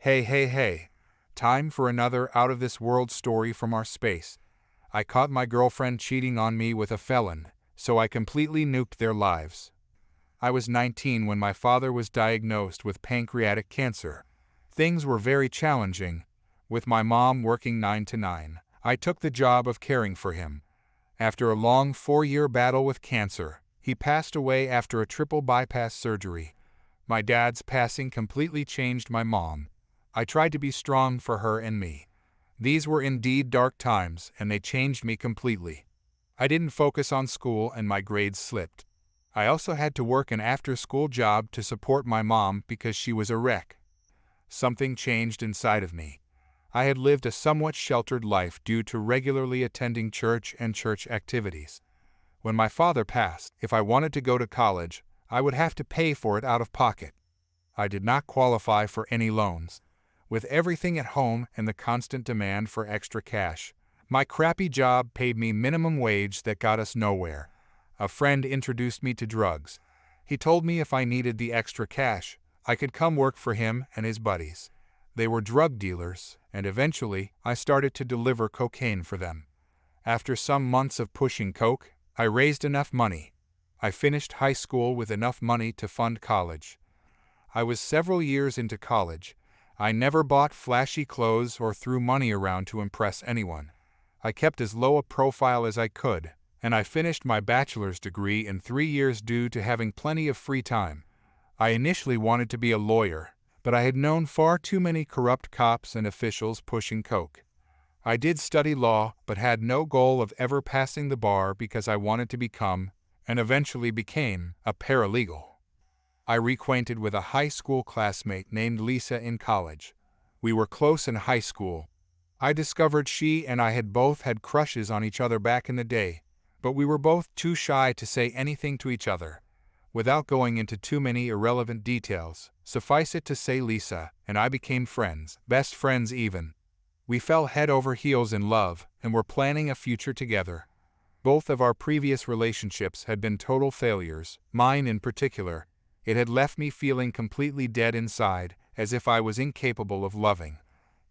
Hey, hey, hey. Time for another out-of-this-world story from our space. I caught my girlfriend cheating on me with a felon, so I completely nuked their lives. I was 19 when my father was diagnosed with pancreatic cancer. Things were very challenging. With my mom working 9 to 9, I took the job of caring for him. After a long 4-year battle with cancer, he passed away after a triple bypass surgery. My dad's passing completely changed my mom. I tried to be strong for her and me. These were indeed dark times, and they changed me completely. I didn't focus on school and my grades slipped. I also had to work an after-school job to support my mom because she was a wreck. Something changed inside of me. I had lived a somewhat sheltered life due to regularly attending church and church activities. When my father passed, if I wanted to go to college, I would have to pay for it out of pocket. I did not qualify for any loans. With everything at home and the constant demand for extra cash, my crappy job paid me minimum wage that got us nowhere. A friend introduced me to drugs. He told me if I needed the extra cash, I could come work for him and his buddies. They were drug dealers, and eventually I started to deliver cocaine for them. After some months of pushing coke, I raised enough money. I finished high school with enough money to fund college. I was several years into college. I never bought flashy clothes or threw money around to impress anyone. I kept as low a profile as I could, and I finished my bachelor's degree in 3 years due to having plenty of free time. I initially wanted to be a lawyer, but I had known far too many corrupt cops and officials pushing coke. I did study law, but had no goal of ever passing the bar because I wanted to become, and eventually became, a paralegal. I reacquainted with a high school classmate named Lisa in college. We were close in high school. I discovered she and I had both had crushes on each other back in the day, but we were both too shy to say anything to each other. Without going into too many irrelevant details, suffice it to say Lisa and I became friends, best friends even. We fell head over heels in love and were planning a future together. Both of our previous relationships had been total failures, mine in particular. It had left me feeling completely dead inside, as if I was incapable of loving.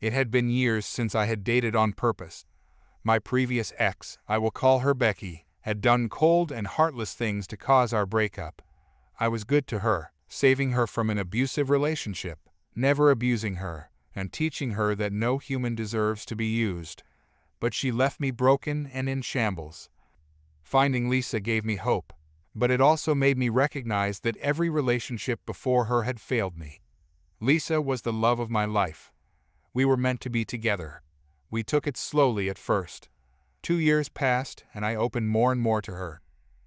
It had been years since I had dated on purpose. My previous ex, I will call her Becky, had done cold and heartless things to cause our breakup. I was good to her, saving her from an abusive relationship, never abusing her, and teaching her that no human deserves to be used. But she left me broken and in shambles. Finding Lisa gave me hope, but it also made me recognize that every relationship before her had failed me. Lisa was the love of my life. We were meant to be together. We took it slowly at first. 2 years passed, and I opened more and more to her.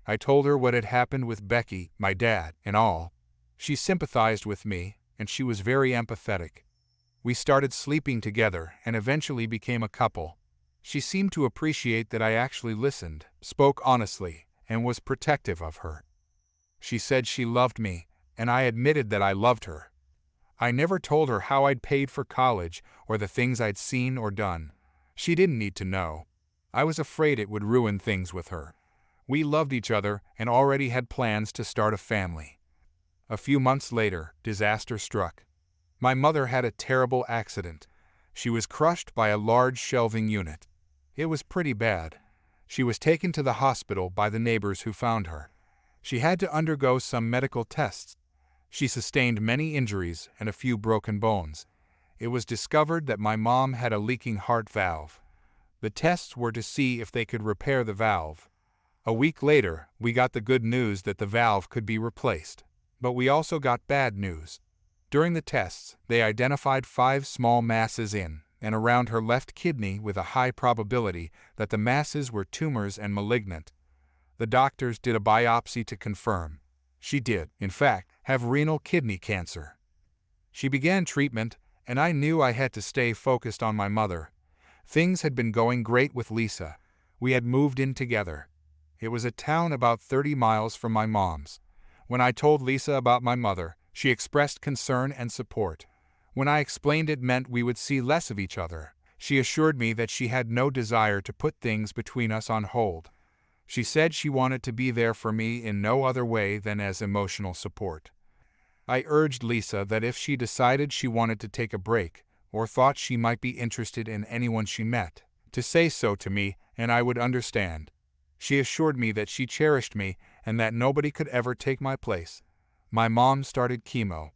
I told her what had happened with Becky, my dad, and all. She sympathized with me, and she was very empathetic. We started sleeping together and eventually became a couple. She seemed to appreciate that I actually listened, spoke honestly, and was protective of her. She said she loved me, and I admitted that I loved her. I never told her how I'd paid for college or the things I'd seen or done. She didn't need to know. I was afraid it would ruin things with her. We loved each other and already had plans to start a family. A few months later, disaster struck. My mother had a terrible accident. She was crushed by a large shelving unit. It was pretty bad. She was taken to the hospital by the neighbors who found her. She had to undergo some medical tests. She sustained many injuries and a few broken bones. It was discovered that my mom had a leaking heart valve. The tests were to see if they could repair the valve. A week later, we got the good news that the valve could be replaced. But we also got bad news. During the tests, they identified 5 small masses in and around her left kidney with a high probability that the masses were tumors and malignant. The doctors did a biopsy to confirm. She did, in fact, have renal kidney cancer. She began treatment, and I knew I had to stay focused on my mother. Things had been going great with Lisa. We had moved in together. It was a town about 30 miles from my mom's. When I told Lisa about my mother, she expressed concern and support. When I explained it meant we would see less of each other, she assured me that she had no desire to put things between us on hold. She said she wanted to be there for me in no other way than as emotional support. I urged Lisa that if she decided she wanted to take a break, or thought she might be interested in anyone she met, to say so to me and I would understand. She assured me that she cherished me and that nobody could ever take my place. My mom started chemo.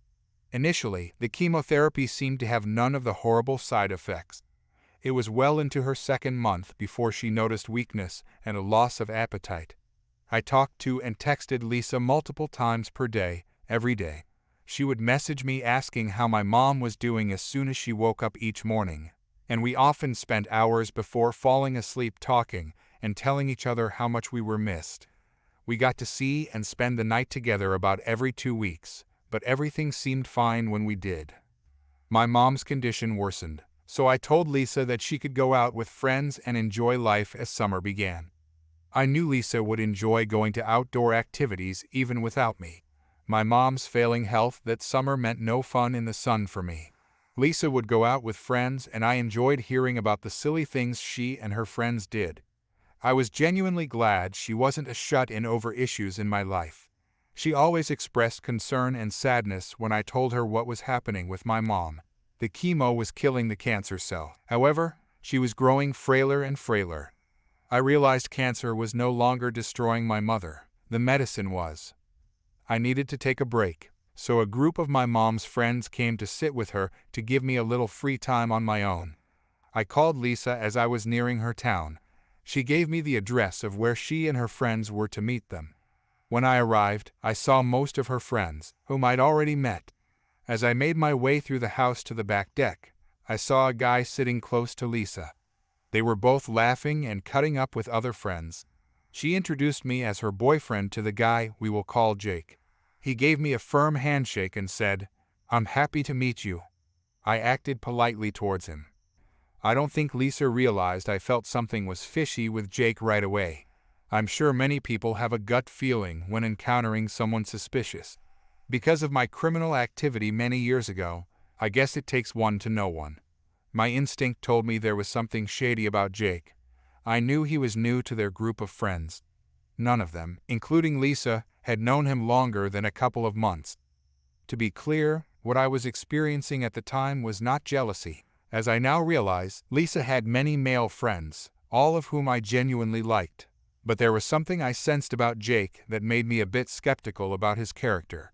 Initially, the chemotherapy seemed to have none of the horrible side effects. It was well into her second month before she noticed weakness and a loss of appetite. I talked to and texted Lisa multiple times per day, every day. She would message me asking how my mom was doing as soon as she woke up each morning, and we often spent hours before falling asleep talking and telling each other how much we were missed. We got to see and spend the night together about every 2 weeks, but everything seemed fine when we did. My mom's condition worsened, so I told Lisa that she could go out with friends and enjoy life as summer began. I knew Lisa would enjoy going to outdoor activities even without me. My mom's failing health that summer meant no fun in the sun for me. Lisa would go out with friends and I enjoyed hearing about the silly things she and her friends did. I was genuinely glad she wasn't a shut-in over issues in my life. She always expressed concern and sadness when I told her what was happening with my mom. The chemo was killing the cancer cell. However, she was growing frailer and frailer. I realized cancer was no longer destroying my mother. The medicine was. I needed to take a break, so a group of my mom's friends came to sit with her to give me a little free time on my own. I called Lisa as I was nearing her town. She gave me the address of where she and her friends were to meet them. When I arrived, I saw most of her friends, whom I'd already met. As I made my way through the house to the back deck, I saw a guy sitting close to Lisa. They were both laughing and cutting up with other friends. She introduced me as her boyfriend to the guy we will call Jake. He gave me a firm handshake and said, "I'm happy to meet you." I acted politely towards him. I don't think Lisa realized I felt something was fishy with Jake right away. I'm sure many people have a gut feeling when encountering someone suspicious. Because of my criminal activity many years ago, I guess it takes one to know one. My instinct told me there was something shady about Jake. I knew he was new to their group of friends. None of them, including Lisa, had known him longer than a couple of months. To be clear, what I was experiencing at the time was not jealousy. As I now realize, Lisa had many male friends, all of whom I genuinely liked. But there was something I sensed about Jake that made me a bit skeptical about his character.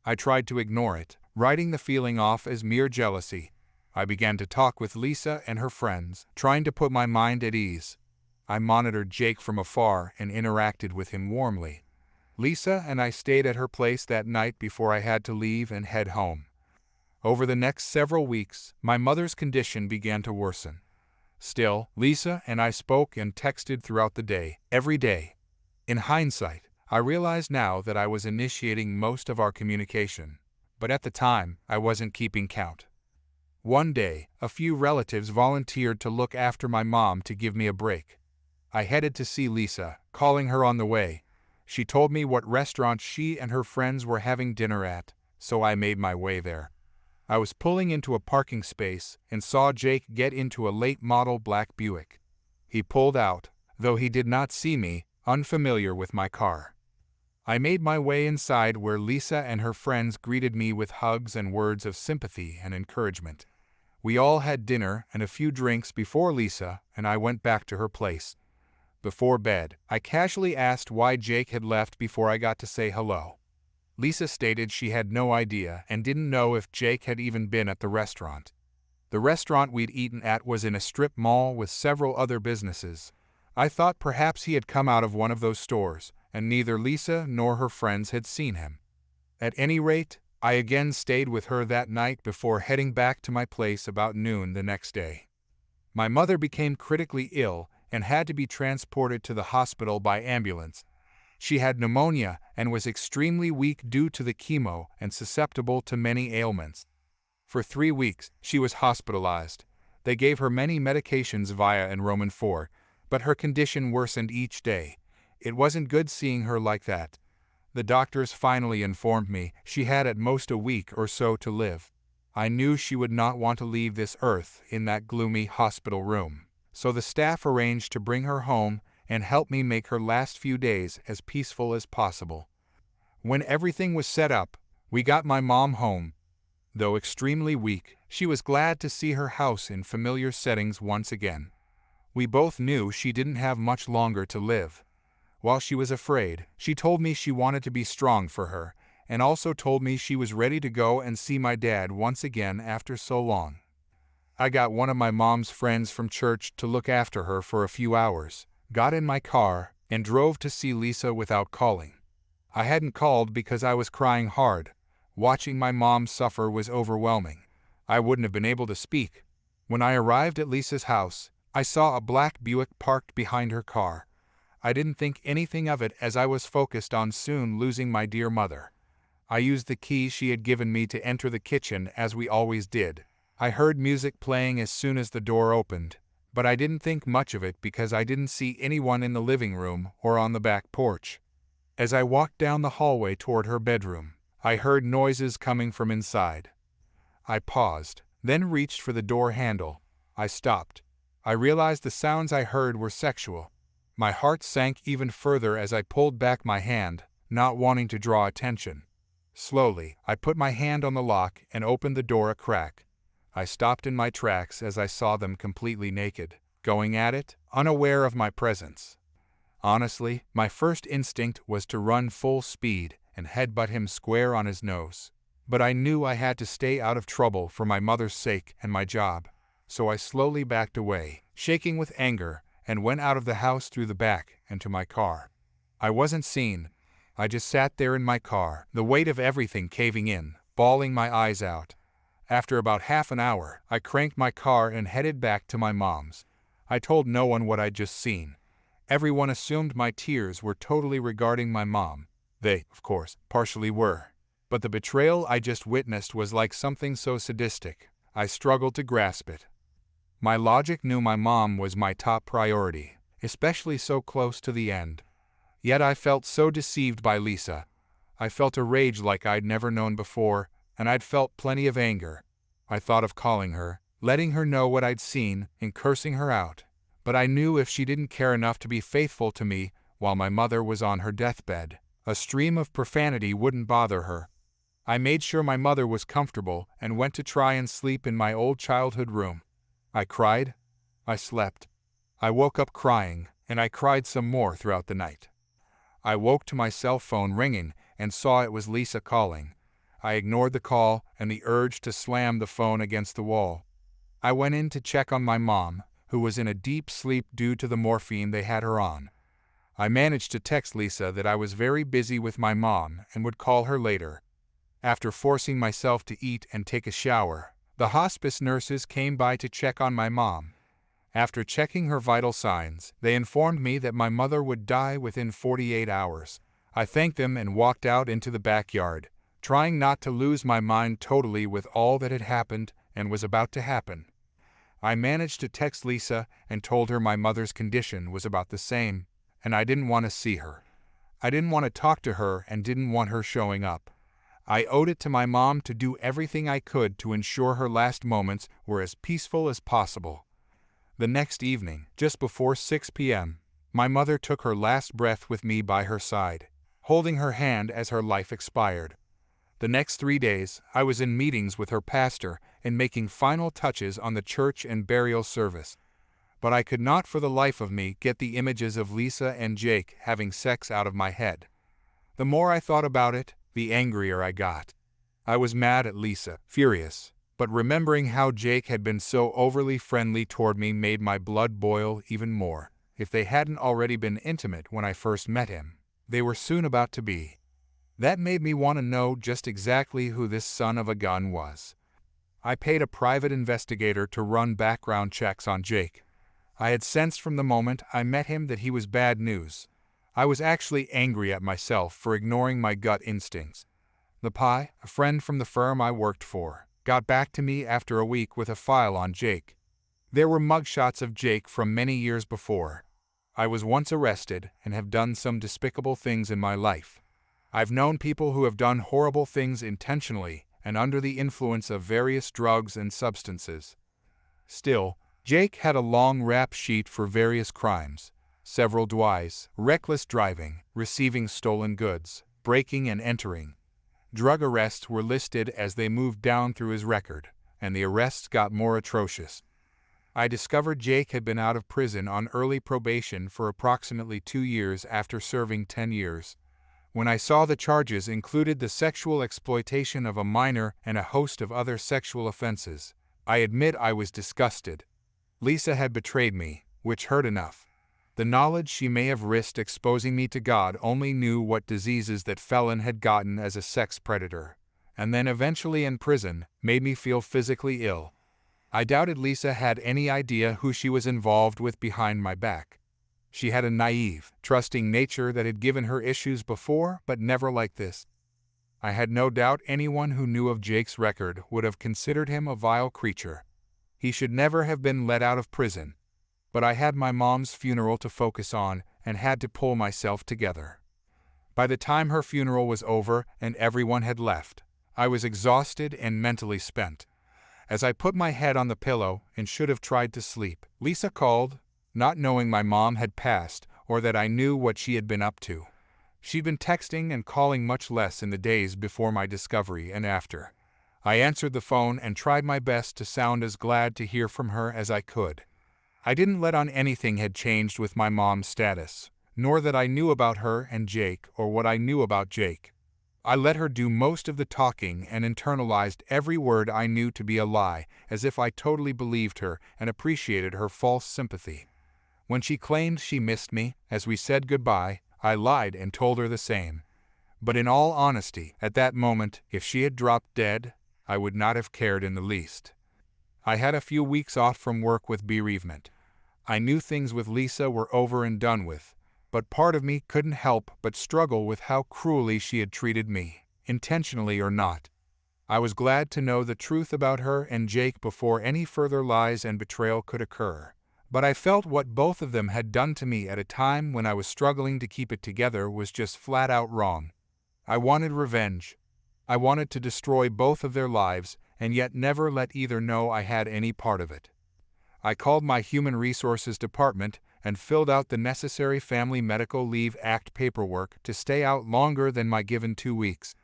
I tried to ignore it, writing the feeling off as mere jealousy. I began to talk with Lisa and her friends, trying to put my mind at ease. I monitored Jake from afar and interacted with him warmly. Lisa and I stayed at her place that night before I had to leave and head home. Over the next several weeks, my mother's condition began to worsen. Still, Lisa and I spoke and texted throughout the day, every day. In hindsight, I realize now that I was initiating most of our communication, but at the time, I wasn't keeping count. One day, a few relatives volunteered to look after my mom to give me a break. I headed to see Lisa, calling her on the way. She told me what restaurant she and her friends were having dinner at, so I made my way there. I was pulling into a parking space and saw Jake get into a late-model black Buick. He pulled out, though he did not see me, unfamiliar with my car. I made my way inside where Lisa and her friends greeted me with hugs and words of sympathy and encouragement. We all had dinner and a few drinks before Lisa and I went back to her place. Before bed, I casually asked why Jake had left before I got to say hello. Lisa stated she had no idea and didn't know if Jake had even been at the restaurant. The restaurant we'd eaten at was in a strip mall with several other businesses. I thought perhaps he had come out of one of those stores, and neither Lisa nor her friends had seen him. At any rate, I again stayed with her that night before heading back to my place about noon the next day. My mother became critically ill and had to be transported to the hospital by ambulance. She had pneumonia and was extremely weak due to the chemo and susceptible to many ailments. For 3 weeks, she was hospitalized. They gave her many medications via Enroman 4, but her condition worsened each day. It wasn't good seeing her like that. The doctors finally informed me she had at most a week or so to live. I knew she would not want to leave this earth in that gloomy hospital room, so the staff arranged to bring her home and help me make her last few days as peaceful as possible. When everything was set up, We got my mom home. Though extremely weak, she was glad to see her house in familiar settings once again. We both knew she didn't have much longer to live. While she was afraid, she told me she wanted to be strong for her, and also told me she was ready to go and see my dad once again after so long. I got one of my mom's friends from church to look after her for a few hours, got in my car, and drove to see Lisa without calling. I hadn't called because I was crying hard. Watching my mom suffer was overwhelming. I wouldn't have been able to speak. When I arrived at Lisa's house, I saw a black Buick parked behind her car. I didn't think anything of it as I was focused on soon losing my dear mother. I used the key she had given me to enter the kitchen as we always did. I heard music playing as soon as the door opened, but I didn't think much of it because I didn't see anyone in the living room or on the back porch. As I walked down the hallway toward her bedroom, I heard noises coming from inside. I paused, then reached for the door handle. I stopped. I realized the sounds I heard were sexual. My heart sank even further as I pulled back my hand, not wanting to draw attention. Slowly, I put my hand on the lock and opened the door a crack. I stopped in my tracks as I saw them completely naked, going at it, unaware of my presence. Honestly, my first instinct was to run full speed and headbutt him square on his nose. But I knew I had to stay out of trouble for my mother's sake and my job, so I slowly backed away, shaking with anger, and went out of the house through the back and to my car. I wasn't seen. I just sat there in my car, the weight of everything caving in, bawling my eyes out. After about half an hour, I cranked my car and headed back to my mom's. I told no one what I'd just seen. Everyone assumed my tears were totally regarding my mom. They, of course, partially were. But the betrayal I just witnessed was like something so sadistic, I struggled to grasp it. My logic knew my mom was my top priority, especially so close to the end. Yet I felt so deceived by Lisa. I felt a rage like I'd never known before, and I'd felt plenty of anger. I thought of calling her, letting her know what I'd seen, and cursing her out. But I knew if she didn't care enough to be faithful to me while my mother was on her deathbed, a stream of profanity wouldn't bother her. I made sure my mother was comfortable and went to try and sleep in my old childhood room. I cried. I slept. I woke up crying, and I cried some more throughout the night. I woke to my cell phone ringing and saw it was Lisa calling. I ignored the call and the urge to slam the phone against the wall. I went in to check on my mom, who was in a deep sleep due to the morphine they had her on. I managed to text Lisa that I was very busy with my mom and would call her later. After forcing myself to eat and take a shower, the hospice nurses came by to check on my mom. After checking her vital signs, they informed me that my mother would die within 48 hours. I thanked them and walked out into the backyard, trying not to lose my mind totally with all that had happened and was about to happen. I managed to text Lisa and told her my mother's condition was about the same, and I didn't want to see her. I didn't want to talk to her and didn't want her showing up. I owed it to my mom to do everything I could to ensure her last moments were as peaceful as possible. The next evening, just before 6 p.m., my mother took her last breath with me by her side, holding her hand as her life expired. The next 3 days, I was in meetings with her pastor and making final touches on the church and burial service. But I could not for the life of me get the images of Lisa and Jake having sex out of my head. The more I thought about it, the angrier I got. I was mad at Lisa, furious, but remembering how Jake had been so overly friendly toward me made my blood boil even more. If they hadn't already been intimate when I first met him, they were soon about to be. That made me want to know just exactly who this son of a gun was. I paid a private investigator to run background checks on Jake. I had sensed from the moment I met him that he was bad news. I was actually angry at myself for ignoring my gut instincts. The Pi, a friend from the firm I worked for, got back to me after a week with a file on Jake. There were mugshots of Jake from many years before. I was once arrested and have done some despicable things in my life. I've known people who have done horrible things intentionally and under the influence of various drugs and substances. Still, Jake had a long rap sheet for various crimes. Several DUIs, reckless driving, receiving stolen goods, breaking and entering. Drug arrests were listed as they moved down through his record, and the arrests got more atrocious. I discovered Jake had been out of prison on early probation for approximately 2 years after serving 10 years. When I saw the charges included the sexual exploitation of a minor and a host of other sexual offenses, I admit I was disgusted. Lisa had betrayed me, which hurt enough. The knowledge she may have risked exposing me to God only knew what diseases that Felon had gotten as a sex predator, and then eventually in prison, made me feel physically ill. I doubted Lisa had any idea who she was involved with behind my back. She had a naive, trusting nature that had given her issues before, but never like this. I had no doubt anyone who knew of Jake's record would have considered him a vile creature. He should never have been let out of prison. But I had my mom's funeral to focus on and had to pull myself together. By the time her funeral was over and everyone had left, I was exhausted and mentally spent. As I put my head on the pillow and should have tried to sleep, Lisa called, not knowing my mom had passed or that I knew what she had been up to. She'd been texting and calling much less in the days before my discovery and after. I answered the phone and tried my best to sound as glad to hear from her as I could. I didn't let on anything had changed with my mom's status, nor that I knew about her and Jake or what I knew about Jake. I let her do most of the talking and internalized every word I knew to be a lie, as if I totally believed her and appreciated her false sympathy. When she claimed she missed me, as we said goodbye, I lied and told her the same. But in all honesty, at that moment, if she had dropped dead, I would not have cared in the least. I had a few weeks off from work with bereavement. I knew things with Lisa were over and done with, but part of me couldn't help but struggle with how cruelly she had treated me, intentionally or not. I was glad to know the truth about her and Jake before any further lies and betrayal could occur, but I felt what both of them had done to me at a time when I was struggling to keep it together was just flat out wrong. I wanted revenge. I wanted to destroy both of their lives and yet never let either know I had any part of it. I called my Human Resources department and filled out the necessary Family Medical Leave Act paperwork to stay out longer than my given 2 weeks.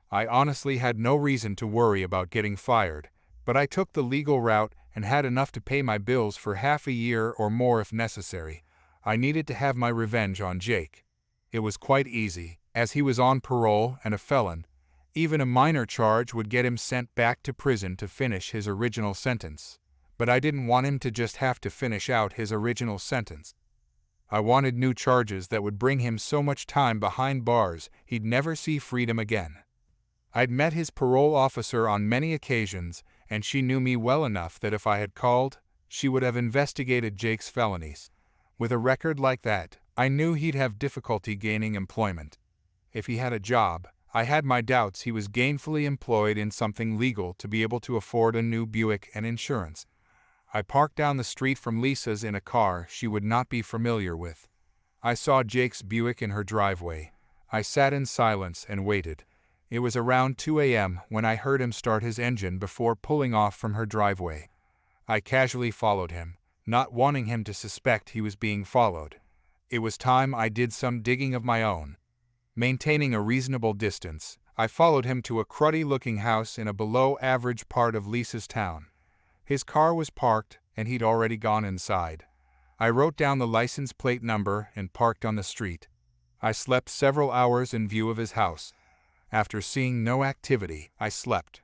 I honestly had no reason to worry about getting fired, but I took the legal route and had enough to pay my bills for half a year or more if necessary. I needed to have my revenge on Jake. It was quite easy, as he was on parole and a felon. Even a minor charge would get him sent back to prison to finish his original sentence. But I didn't want him to just have to finish out his original sentence. I wanted new charges that would bring him so much time behind bars he'd never see freedom again. I'd met his parole officer on many occasions, and she knew me well enough that if I had called, she would have investigated Jake's felonies. With a record like that, I knew he'd have difficulty gaining employment. If he had a job, I had my doubts he was gainfully employed in something legal to be able to afford a new Buick and insurance. I parked down the street from Lisa's in a car she would not be familiar with. I saw Jake's Buick in her driveway. I sat in silence and waited. It was around 2 a.m. when I heard him start his engine before pulling off from her driveway. I casually followed him, not wanting him to suspect he was being followed. It was time I did some digging of my own. Maintaining a reasonable distance, I followed him to a cruddy-looking house in a below-average part of Lisa's town. His car was parked, and he'd already gone inside. I wrote down the license plate number and parked on the street. I slept several hours in view of his house. After seeing no activity, I slept.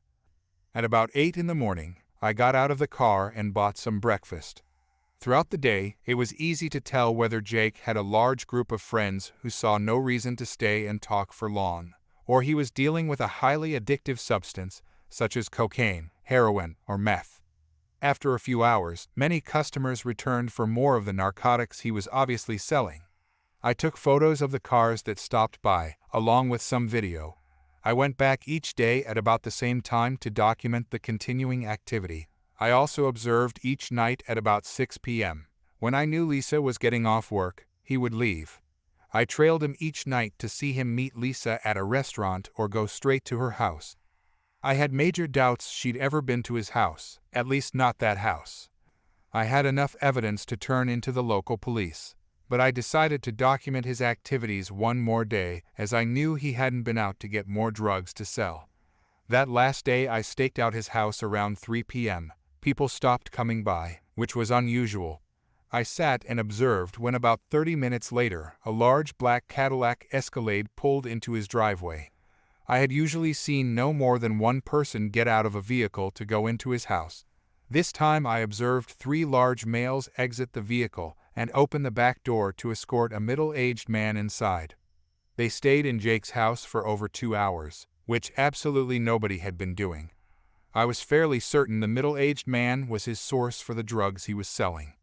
At about 8 in the morning, I got out of the car and bought some breakfast. Throughout the day, it was easy to tell whether Jake had a large group of friends who saw no reason to stay and talk for long, or he was dealing with a highly addictive substance such as cocaine, heroin, or meth. After a few hours, many customers returned for more of the narcotics he was obviously selling. I took photos of the cars that stopped by, along with some video. I went back each day at about the same time to document the continuing activity. I also observed each night at about 6 p.m. When I knew Lisa was getting off work, he would leave. I trailed him each night to see him meet Lisa at a restaurant or go straight to her house. I had major doubts she'd ever been to his house, at least not that house. I had enough evidence to turn into the local police. but I decided to document his activities one more day, as I knew he hadn't been out to get more drugs to sell. That last day I staked out his house around 3 p.m. People stopped coming by, which was unusual. I sat and observed when about 30 minutes later, a large black Cadillac Escalade pulled into his driveway. I had usually seen no more than one person get out of a vehicle to go into his house. This time I observed 3 large males exit the vehicle and open the back door to escort a middle-aged man inside. They stayed in Jake's house for over 2 hours, which absolutely nobody had been doing. I was fairly certain the middle-aged man was his source for the drugs he was selling.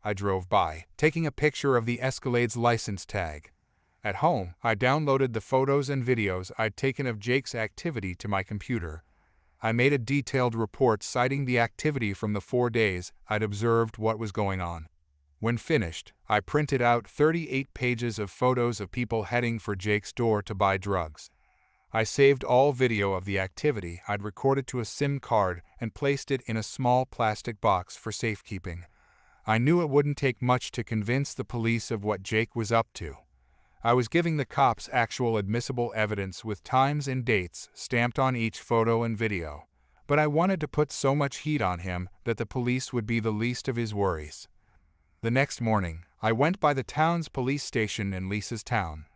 I drove by, taking a picture of the Escalade's license tag. At home, I downloaded the photos and videos I'd taken of Jake's activity to my computer. I made a detailed report citing the activity from the 4 days I'd observed what was going on. When finished, I printed out 38 pages of photos of people heading for Jake's door to buy drugs. I saved all video of the activity I'd recorded to a SIM card and placed it in a small plastic box for safekeeping. I knew it wouldn't take much to convince the police of what Jake was up to. I was giving the cops actual admissible evidence with times and dates stamped on each photo and video, but I wanted to put so much heat on him that the police would be the least of his worries. The next morning, I went by the town's police station in Lisa's town.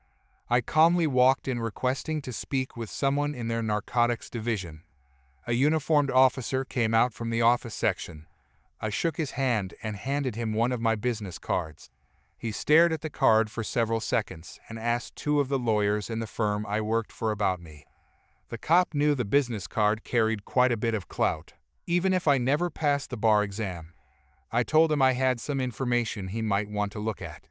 I calmly walked in requesting to speak with someone in their narcotics division. A uniformed officer came out from the office section. I shook his hand and handed him one of my business cards. He stared at the card for several seconds and asked 2 of the lawyers in the firm I worked for about me. The cop knew the business card carried quite a bit of clout, even if I never passed the bar exam. I told him I had some information he might want to look at.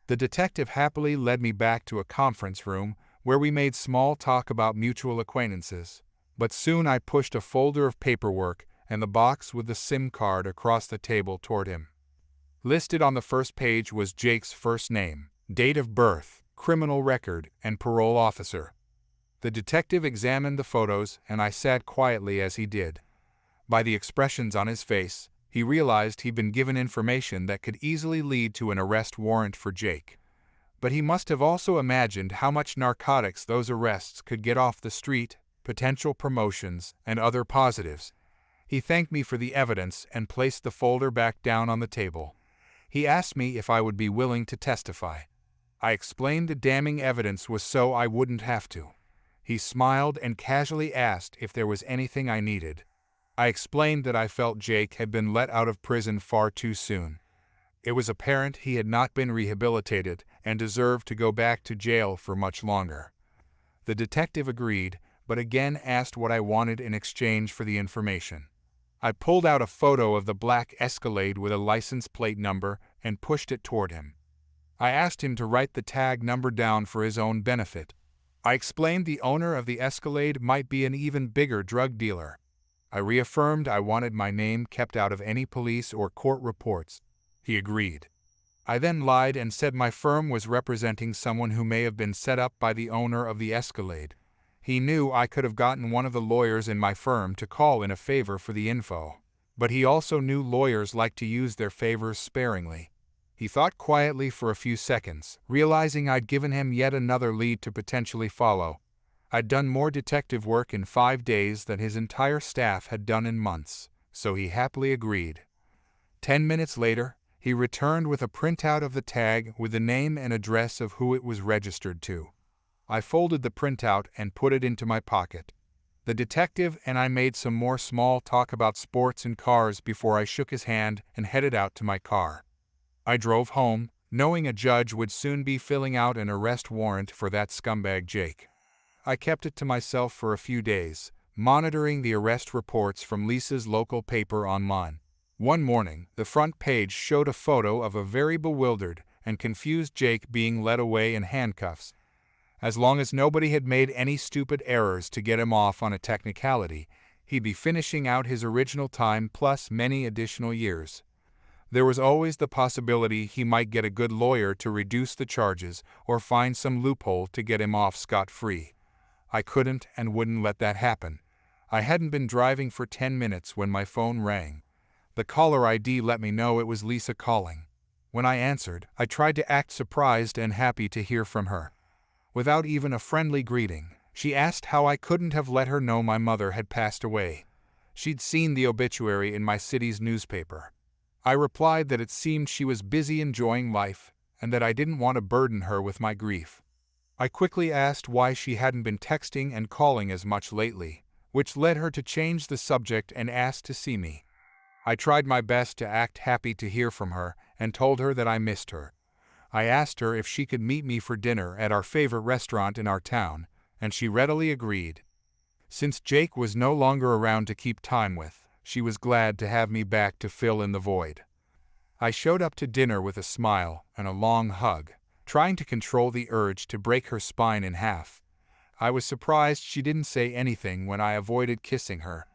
The detective happily led me back to a conference room where we made small talk about mutual acquaintances, but soon I pushed a folder of paperwork and the box with the SIM card across the table toward him. Listed on the first page was Jake's first name, date of birth, criminal record, and parole officer. The detective examined the photos, and I sat quietly as he did. By the expressions on his face, he realized he'd been given information that could easily lead to an arrest warrant for Jake. But he must have also imagined how much narcotics those arrests could get off the street, potential promotions, and other positives. He thanked me for the evidence and placed the folder back down on the table. He asked me if I would be willing to testify. I explained the damning evidence was so I wouldn't have to. He smiled and casually asked if there was anything I needed. I explained that I felt Jake had been let out of prison far too soon. It was apparent he had not been rehabilitated and deserved to go back to jail for much longer. The detective agreed, but again asked what I wanted in exchange for the information. I pulled out a photo of the black Escalade with a license plate number and pushed it toward him. I asked him to write the tag number down for his own benefit. I explained the owner of the Escalade might be an even bigger drug dealer. I reaffirmed I wanted my name kept out of any police or court reports. He agreed. I then lied and said my firm was representing someone who may have been set up by the owner of the Escalade. He knew I could have gotten one of the lawyers in my firm to call in a favor for the info, but he also knew lawyers like to use their favors sparingly. He thought quietly for a few seconds, realizing I'd given him yet another lead to potentially follow. I'd done more detective work in 5 days than his entire staff had done in months, so he happily agreed. 10 minutes later, he returned with a printout of the tag with the name and address of who it was registered to. I folded the printout and put it into my pocket. The detective and I made some more small talk about sports and cars before I shook his hand and headed out to my car. I drove home, knowing a judge would soon be filling out an arrest warrant for that scumbag Jake. I kept it to myself for a few days, monitoring the arrest reports from Lisa's local paper online. One morning, the front page showed a photo of a very bewildered and confused Jake being led away in handcuffs. As long as nobody had made any stupid errors to get him off on a technicality, he'd be finishing out his original time plus many additional years. There was always the possibility he might get a good lawyer to reduce the charges or find some loophole to get him off scot-free. I couldn't and wouldn't let that happen. I hadn't been driving for 10 minutes when my phone rang. The caller ID let me know it was Lisa calling. When I answered, I tried to act surprised and happy to hear from her. Without even a friendly greeting, she asked how I couldn't have let her know my mother had passed away. She'd seen the obituary in my city's newspaper. I replied that it seemed she was busy enjoying life and that I didn't want to burden her with my grief. I quickly asked why she hadn't been texting and calling as much lately, which led her to change the subject and ask to see me. I tried my best to act happy to hear from her and told her that I missed her. I asked her if she could meet me for dinner at our favorite restaurant in our town, and she readily agreed. Since Jake was no longer around to keep time with, she was glad to have me back to fill in the void. I showed up to dinner with a smile and a long hug, trying to control the urge to break her spine in half. I was surprised she didn't say anything when I avoided kissing her.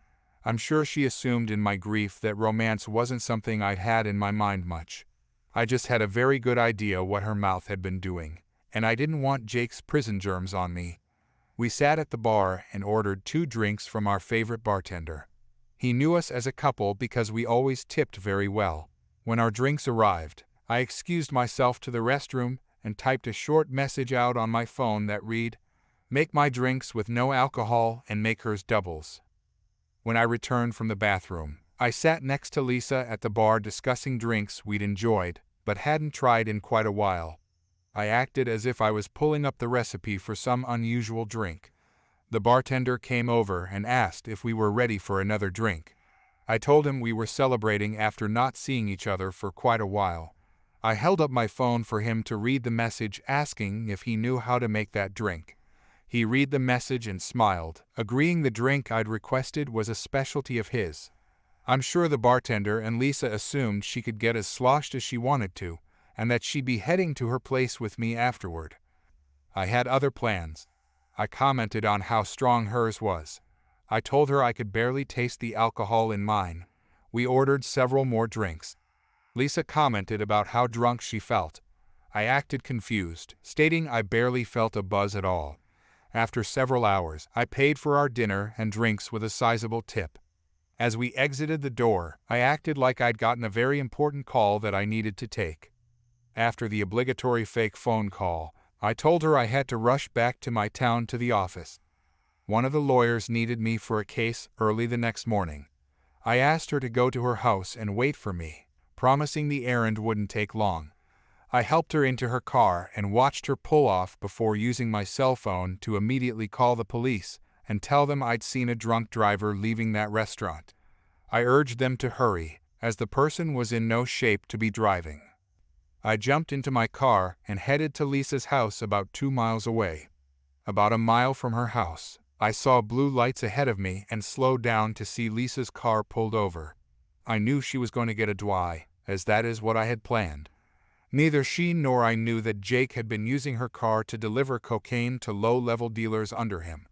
I'm sure she assumed in my grief that romance wasn't something I'd had in my mind much. I just had a very good idea what her mouth had been doing, and I didn't want Jake's prison germs on me. We sat at the bar and ordered 2 drinks from our favorite bartender. He knew us as a couple because we always tipped very well. When our drinks arrived, I excused myself to the restroom and typed a short message out on my phone that read, "Make my drinks with no alcohol and make hers doubles." When I returned from the bathroom, I sat next to Lisa at the bar discussing drinks we'd enjoyed but hadn't tried in quite a while. I acted as if I was pulling up the recipe for some unusual drink. The bartender came over and asked if we were ready for another drink. I told him we were celebrating after not seeing each other for quite a while. I held up my phone for him to read the message asking if he knew how to make that drink. He read the message and smiled, agreeing the drink I'd requested was a specialty of his. I'm sure the bartender and Lisa assumed she could get as sloshed as she wanted to, and that she'd be heading to her place with me afterward. I had other plans. I commented on how strong hers was. I told her I could barely taste the alcohol in mine. We ordered several more drinks. Lisa commented about how drunk she felt. I acted confused, stating I barely felt a buzz at all. After several hours, I paid for our dinner and drinks with a sizable tip. As we exited the door, I acted like I'd gotten a very important call that I needed to take. After the obligatory fake phone call, I told her I had to rush back to my town to the office. One of the lawyers needed me for a case early the next morning. I asked her to go to her house and wait for me, promising the errand wouldn't take long. I helped her into her car and watched her pull off before using my cell phone to immediately call the police and tell them I'd seen a drunk driver leaving that restaurant. I urged them to hurry, as the person was in no shape to be driving. I jumped into my car and headed to Lisa's house about 2 miles away. About a mile from her house, I saw blue lights ahead of me and slowed down to see Lisa's car pulled over. I knew she was going to get a DUI, as that is what I had planned. Neither she nor I knew that Jake had been using her car to deliver cocaine to low-level dealers under him.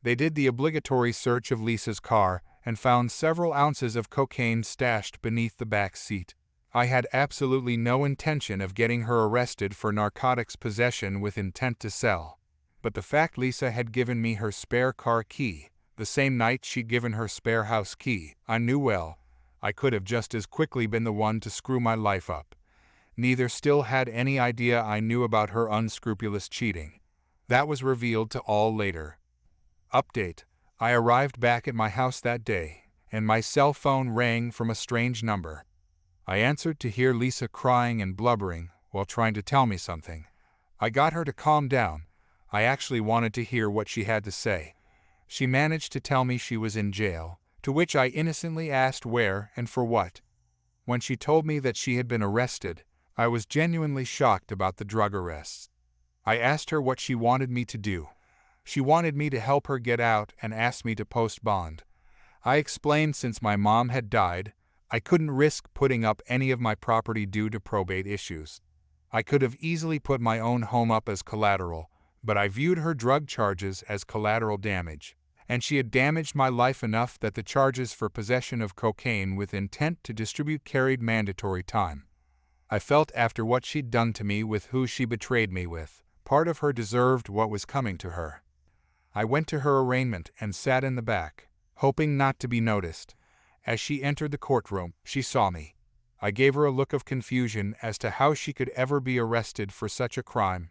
They did the obligatory search of Lisa's car and found several ounces of cocaine stashed beneath the back seat. I had absolutely no intention of getting her arrested for narcotics possession with intent to sell. But the fact Lisa had given me her spare car key, the same night she'd given her spare house key, I knew well. I could have just as quickly been the one to screw my life up. Neither still had any idea I knew about her unscrupulous cheating. That was revealed to all later. Update: I arrived back at my house that day, and my cell phone rang from a strange number. I answered to hear Lisa crying and blubbering while trying to tell me something. I got her to calm down. I actually wanted to hear what she had to say. She managed to tell me she was in jail, to which I innocently asked where and for what. When she told me that she had been arrested, I was genuinely shocked about the drug arrests. I asked her what she wanted me to do. She wanted me to help her get out and asked me to post bond. I explained since my mom had died, I couldn't risk putting up any of my property due to probate issues. I could have easily put my own home up as collateral, but I viewed her drug charges as collateral damage, and she had damaged my life enough that the charges for possession of cocaine with intent to distribute carried mandatory time. I felt after what she'd done to me with who she betrayed me with, part of her deserved what was coming to her. I went to her arraignment and sat in the back, hoping not to be noticed. As she entered the courtroom, she saw me. I gave her a look of confusion as to how she could ever be arrested for such a crime.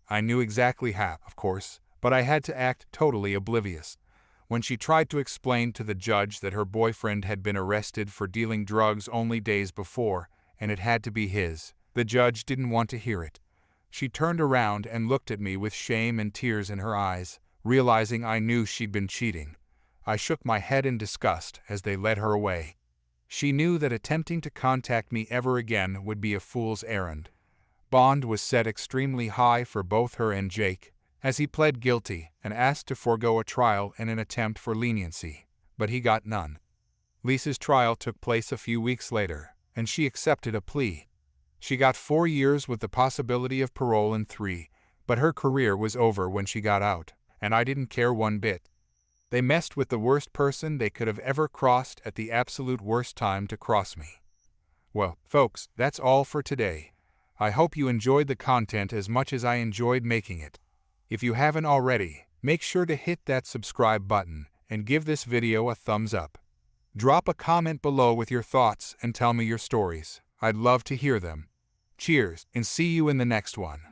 I knew exactly how, of course, but I had to act totally oblivious. When she tried to explain to the judge that her boyfriend had been arrested for dealing drugs only days before, and it had to be his, the judge didn't want to hear it. She turned around and looked at me with shame and tears in her eyes, realizing I knew she'd been cheating. I shook my head in disgust as they led her away. She knew that attempting to contact me ever again would be a fool's errand. Bond was set extremely high for both her and Jake, as he pled guilty and asked to forego a trial in an attempt for leniency, but he got none. Lisa's trial took place a few weeks later, and she accepted a plea. She got 4 years with the possibility of parole in 3, but her career was over when she got out, and I didn't care one bit. They messed with the worst person they could have ever crossed at the absolute worst time to cross me. Well, folks, that's all for today. I hope you enjoyed the content as much as I enjoyed making it. If you haven't already, make sure to hit that subscribe button and give this video a thumbs up. Drop a comment below with your thoughts and tell me your stories. I'd love to hear them. Cheers, and see you in the next one.